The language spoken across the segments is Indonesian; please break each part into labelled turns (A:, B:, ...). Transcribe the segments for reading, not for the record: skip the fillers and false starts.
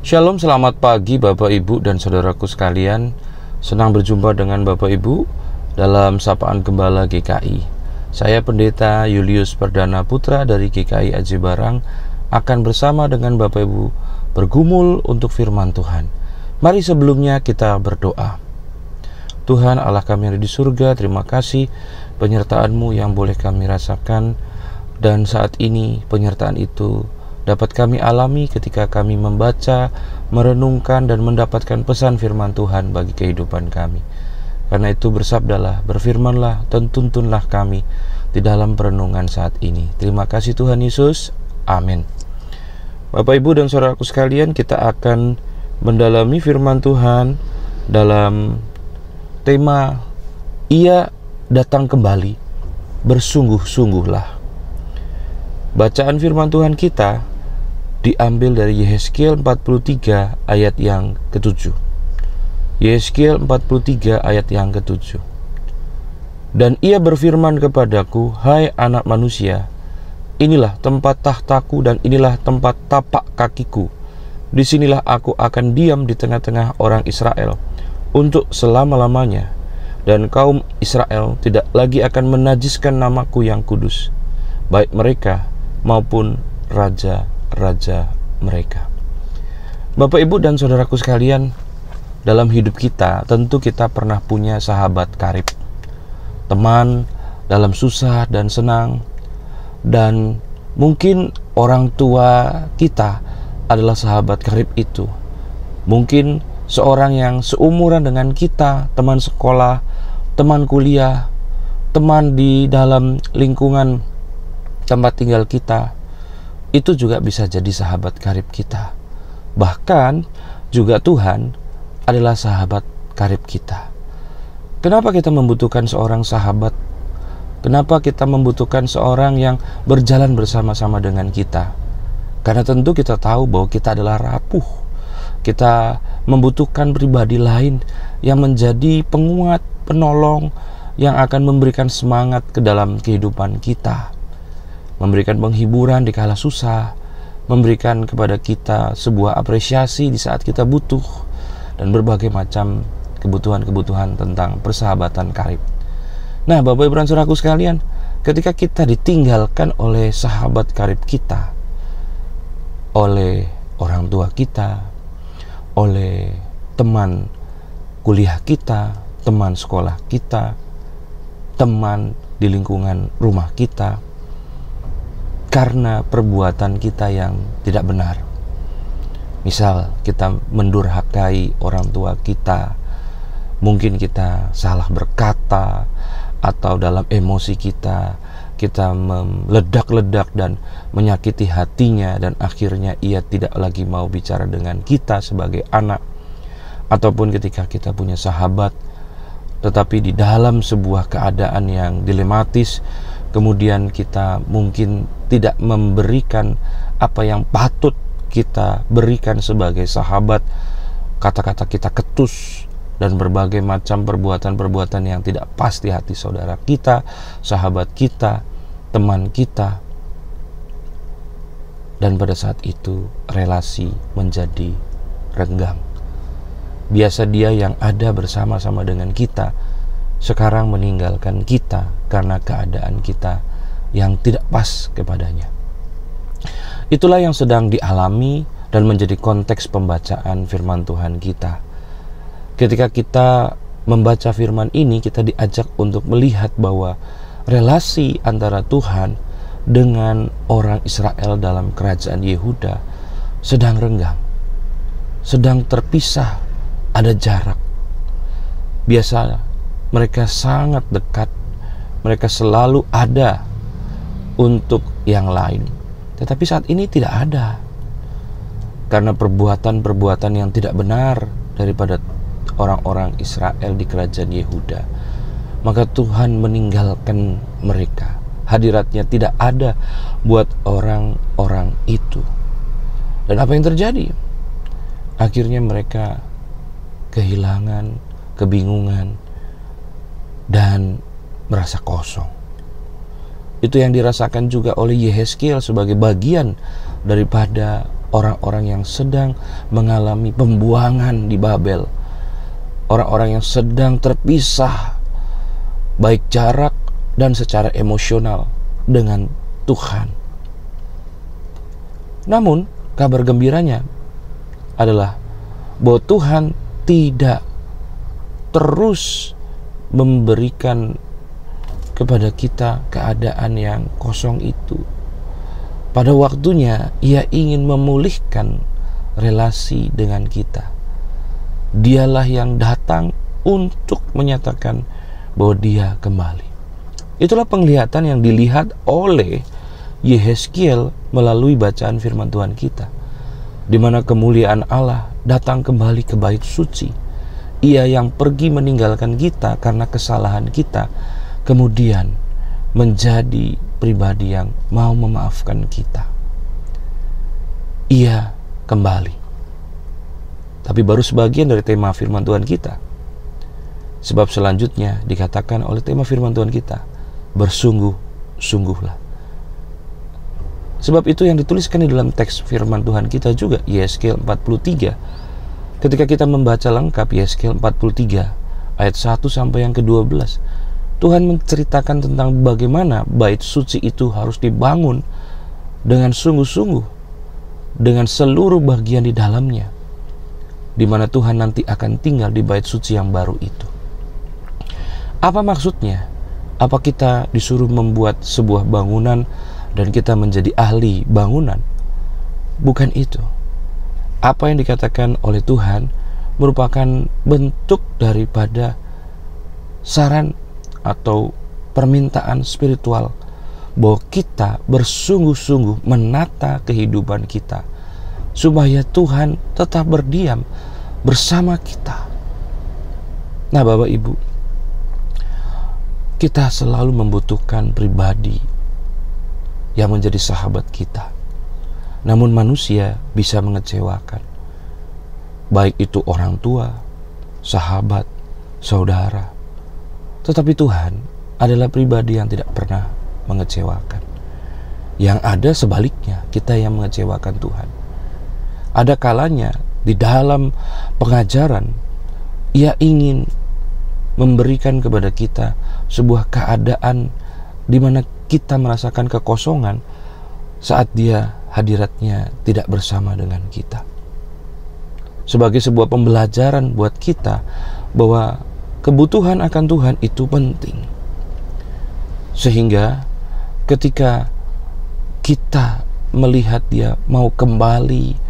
A: Shalom, selamat pagi Bapak Ibu dan saudaraku sekalian. Senang berjumpa dengan Bapak Ibu dalam Sapaan Gembala GKI. Saya Pendeta Julius Perdana Putra dari GKI Aji Barang akan bersama dengan Bapak Ibu bergumul untuk firman Tuhan. Mari sebelumnya kita berdoa. Tuhan Allah kami yang ada di surga, terima kasih penyertaan-Mu yang boleh kami rasakan, dan saat ini penyertaan itu dapat kami alami ketika kami membaca, merenungkan, dan mendapatkan pesan firman Tuhan bagi kehidupan kami. Karena itu bersabdalah, berfirmanlah, dan tuntunlah kami di dalam perenungan saat ini. Terima kasih Tuhan Yesus. Amin. Bapak, Ibu, dan saudaraku sekalian, kita akan mendalami firman Tuhan dalam tema Ia datang kembali, bersungguh-sungguhlah. Bacaan firman Tuhan kita diambil dari Yehezkiel 43 ayat yang ke-7. Yehezkiel 43 ayat yang ke-7. Dan ia berfirman kepadaku, hai anak manusia, inilah tempat tahtaku dan inilah tempat tapak kakiku. Disinilah aku akan diam di tengah-tengah orang Israel untuk selama-lamanya. Dan kaum Israel tidak lagi akan menajiskan namaku yang kudus, baik mereka maupun raja mereka. Bapak, Ibu, dan saudaraku sekalian, dalam hidup kita tentu kita pernah punya sahabat karib, teman dalam susah dan senang, dan mungkin orang tua kita adalah sahabat karib itu. Mungkin seorang yang seumuran dengan kita, teman sekolah, teman kuliah, teman di dalam lingkungan tempat tinggal kita, itu juga bisa jadi sahabat karib kita. Bahkan juga Tuhan adalah sahabat karib kita. Kenapa kita membutuhkan seorang sahabat? Kenapa kita membutuhkan seorang yang berjalan bersama-sama dengan kita? Karena tentu kita tahu bahwa kita adalah rapuh. Kita membutuhkan pribadi lain yang menjadi penguat, penolong, yang akan memberikan semangat ke dalam kehidupan kita, memberikan penghiburan di kala susah, memberikan kepada kita sebuah apresiasi di saat kita butuh, dan berbagai macam kebutuhan-kebutuhan tentang persahabatan karib. Nah, Bapak, Ibu, dan saudaraku sekalian, ketika kita ditinggalkan oleh sahabat karib kita, oleh orang tua kita, oleh teman kuliah kita, teman sekolah kita, teman di lingkungan rumah kita, karena perbuatan kita yang tidak benar. Misal kita mendurhakai orang tua kita, mungkin kita salah berkata, atau dalam emosi kita meledak-ledak dan menyakiti hatinya, dan akhirnya ia tidak lagi mau bicara dengan kita sebagai anak. Ataupun ketika kita punya sahabat, tetapi di dalam sebuah keadaan yang dilematis, kemudian kita mungkin tidak memberikan apa yang patut kita berikan sebagai sahabat. Kata-kata kita ketus, dan berbagai macam perbuatan-perbuatan yang tidak pas di hati saudara kita, sahabat kita, teman kita. Dan pada saat itu relasi menjadi renggang. Biasa dia yang ada bersama-sama dengan kita sekarang meninggalkan kita karena keadaan kita yang tidak pas kepadanya. Itulah yang sedang dialami dan menjadi konteks pembacaan firman Tuhan kita. Ketika kita membaca firman ini, kita diajak untuk melihat bahwa relasi antara Tuhan dengan orang Israel dalam kerajaan Yehuda sedang renggang, sedang terpisah, ada jarak. Biasa mereka sangat dekat, mereka selalu ada untuk yang lain. Tetapi saat ini tidak ada, karena perbuatan-perbuatan yang tidak benar daripada orang-orang Israel di kerajaan Yehuda. Maka Tuhan meninggalkan mereka. Hadiratnya tidak ada buat orang-orang itu. Dan apa yang terjadi? Akhirnya mereka kehilangan, kebingungan, dan merasa kosong. Itu yang dirasakan juga oleh Yehezkiel sebagai bagian daripada orang-orang yang sedang mengalami pembuangan di Babel, orang-orang yang sedang terpisah baik jarak dan secara emosional dengan Tuhan. Namun kabar gembiranya adalah bahwa Tuhan tidak terus memberikan kepada kita keadaan yang kosong itu. Pada waktunya Ia ingin memulihkan relasi dengan kita. Dialah yang datang untuk menyatakan bahwa Dia kembali. Itulah penglihatan yang dilihat oleh Yehezkiel melalui bacaan firman Tuhan kita, di mana kemuliaan Allah datang kembali ke bait suci. Ia yang pergi meninggalkan kita karena kesalahan kita, kemudian menjadi pribadi yang mau memaafkan kita. Ia kembali. Tapi baru sebagian dari tema firman Tuhan kita. Sebab selanjutnya dikatakan oleh tema firman Tuhan kita, bersungguh-sungguhlah. Sebab itu yang dituliskan di dalam teks firman Tuhan kita juga, Yehezkiel 43. Ketika kita membaca lengkap Yehezkiel 43 ayat 1 sampai yang ke-12, Tuhan menceritakan tentang bagaimana bait suci itu harus dibangun dengan sungguh-sungguh, dengan seluruh bagian di dalamnya, di mana Tuhan nanti akan tinggal di bait suci yang baru itu. Apa maksudnya? Apa kita disuruh membuat sebuah bangunan dan kita menjadi ahli bangunan? Bukan itu. Apa yang dikatakan oleh Tuhan merupakan bentuk daripada saran atau permintaan spiritual bahwa kita bersungguh-sungguh menata kehidupan kita supaya Tuhan tetap berdiam bersama kita. Nah, Bapak Ibu, kita selalu membutuhkan pribadi yang menjadi sahabat kita. Namun manusia bisa mengecewakan, baik itu orang tua, sahabat, saudara. Tetapi Tuhan adalah pribadi yang tidak pernah mengecewakan. Yang ada sebaliknya, kita yang mengecewakan Tuhan. Ada kalanya di dalam pengajaran Ia ingin memberikan kepada kita sebuah keadaan di mana kita merasakan kekosongan saat Dia hadiratnya tidak bersama dengan kita. Sebagai sebuah pembelajaran buat kita bahwa kebutuhan akan Tuhan itu penting. Sehingga ketika kita melihat Dia mau kembali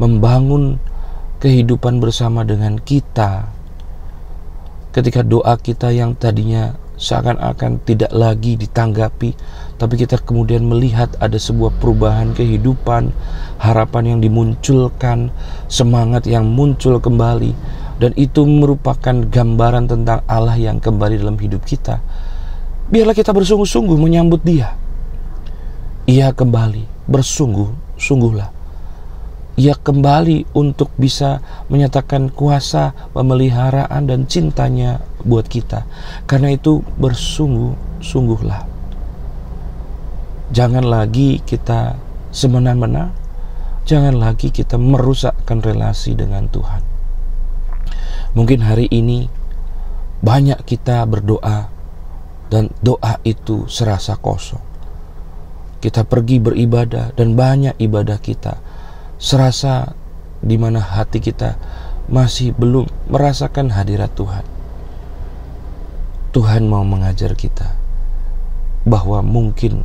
A: membangun kehidupan bersama dengan kita, ketika doa kita yang tadinya seakan-akan tidak lagi ditanggapi, tapi kita kemudian melihat ada sebuah perubahan kehidupan, harapan yang dimunculkan, semangat yang muncul kembali, dan itu merupakan gambaran tentang Allah yang kembali dalam hidup kita. Biarlah kita bersungguh-sungguh menyambut Dia. Ia kembali, bersungguh-sungguhlah. Ia kembali untuk bisa menyatakan kuasa, pemeliharaan dan cintanya buat kita. Karena itu bersungguh-sungguhlah. Jangan lagi kita semena-mena, jangan lagi kita merusakkan relasi dengan Tuhan. Mungkin hari ini banyak kita berdoa dan doa itu serasa kosong. Kita pergi beribadah dan banyak ibadah kita serasa di mana hati kita masih belum merasakan hadirat Tuhan. Tuhan mau mengajar kita bahwa mungkin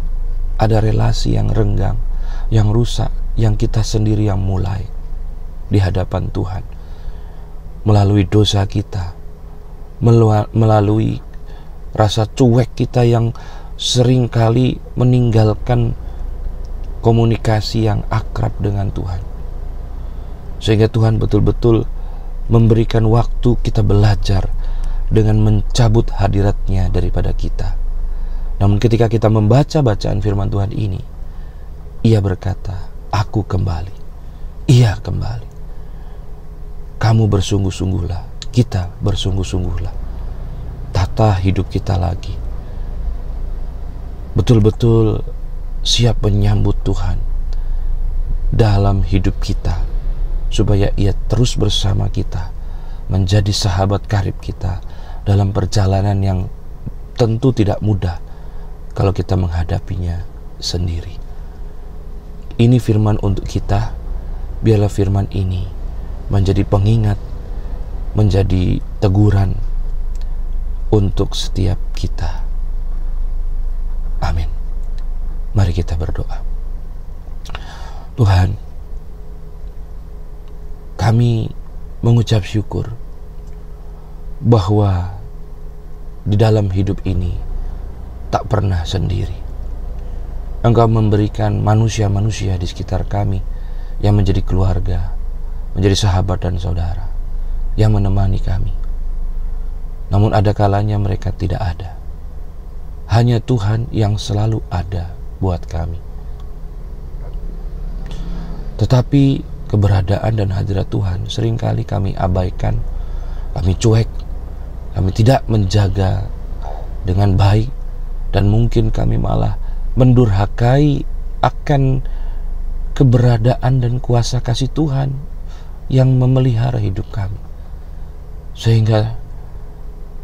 A: ada relasi yang renggang, yang rusak, yang kita sendiri yang mulai di hadapan Tuhan melalui dosa kita, melalui rasa cuek kita yang sering kali meninggalkan komunikasi yang akrab dengan Tuhan. Sehingga Tuhan betul-betul memberikan waktu kita belajar dengan mencabut hadiratnya daripada kita. Namun ketika kita membaca bacaan firman Tuhan ini, Ia berkata, aku kembali. Ia kembali. Kamu bersungguh-sungguhlah, kita bersungguh-sungguhlah. Tata hidup kita lagi. Betul-betul siap menyambut Tuhan. dalam hidup kita, supaya Ia terus bersama kita, menjadi sahabat karib kita dalam perjalanan yang tentu tidak mudah kalau kita menghadapinya sendiri. Ini firman untuk kita. Biarlah firman ini menjadi pengingat, menjadi teguran untuk setiap kita. Amin. Mari kita berdoa. Tuhan, kami mengucap syukur bahwa di dalam hidup ini tak pernah sendiri. Engkau memberikan manusia-manusia di sekitar kami yang menjadi keluarga, menjadi sahabat dan saudara, yang menemani kami. Namun ada kalanya mereka tidak ada. Hanya Tuhan yang selalu ada buat kami. Tetapi keberadaan dan hadirat Tuhan seringkali kami abaikan, kami cuek, kami tidak menjaga dengan baik, dan mungkin kami malah mendurhakai akan keberadaan dan kuasa kasih Tuhan yang memelihara hidup kami. Sehingga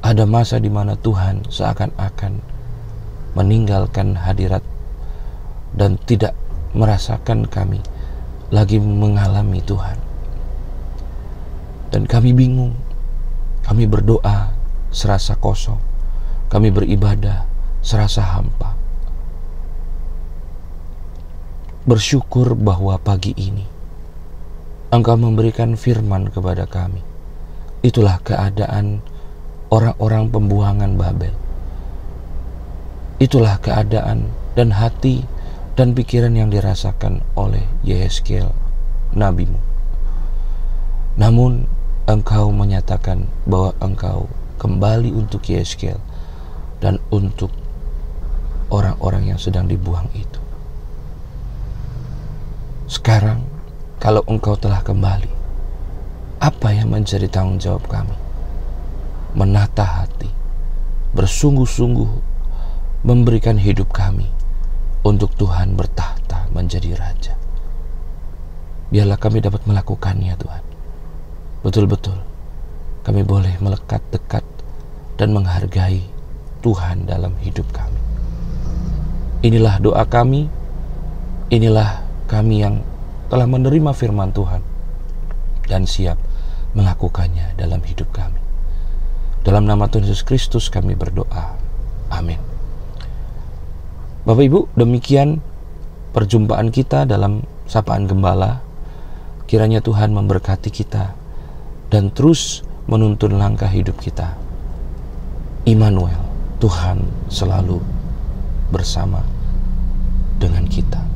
A: ada masa di mana Tuhan seakan-akan meninggalkan hadirat dan tidak merasakan kami lagi mengalami Tuhan. Dan kami bingung, kami berdoa serasa kosong, kami beribadah serasa hampa. Bersyukur bahwa pagi ini Engkau memberikan firman kepada kami. Itulah keadaan orang-orang pembuangan Babel. Itulah keadaan dan hati dan pikiran yang dirasakan oleh Yehezkiel, nabimu. Namun Engkau menyatakan bahwa Engkau kembali untuk Yehezkiel dan untuk orang-orang yang sedang dibuang itu. Sekarang, kalau Engkau telah kembali, apa yang menjadi tanggung jawab kami? Menata hati, bersungguh-sungguh memberikan hidup kami untuk Tuhan bertahta menjadi Raja. Biarlah kami dapat melakukannya, Tuhan. Betul-betul kami boleh melekat dekat dan menghargai Tuhan dalam hidup kami. Inilah doa kami, inilah kami yang telah menerima firman Tuhan dan siap melakukannya dalam hidup kami. Dalam nama Tuhan Yesus Kristus kami berdoa. Amin. Bapak Ibu, demikian perjumpaan kita dalam Sapaan Gembala. Kiranya Tuhan memberkati kita dan terus menuntun langkah hidup kita. Immanuel, Tuhan selalu bersama dengan kita.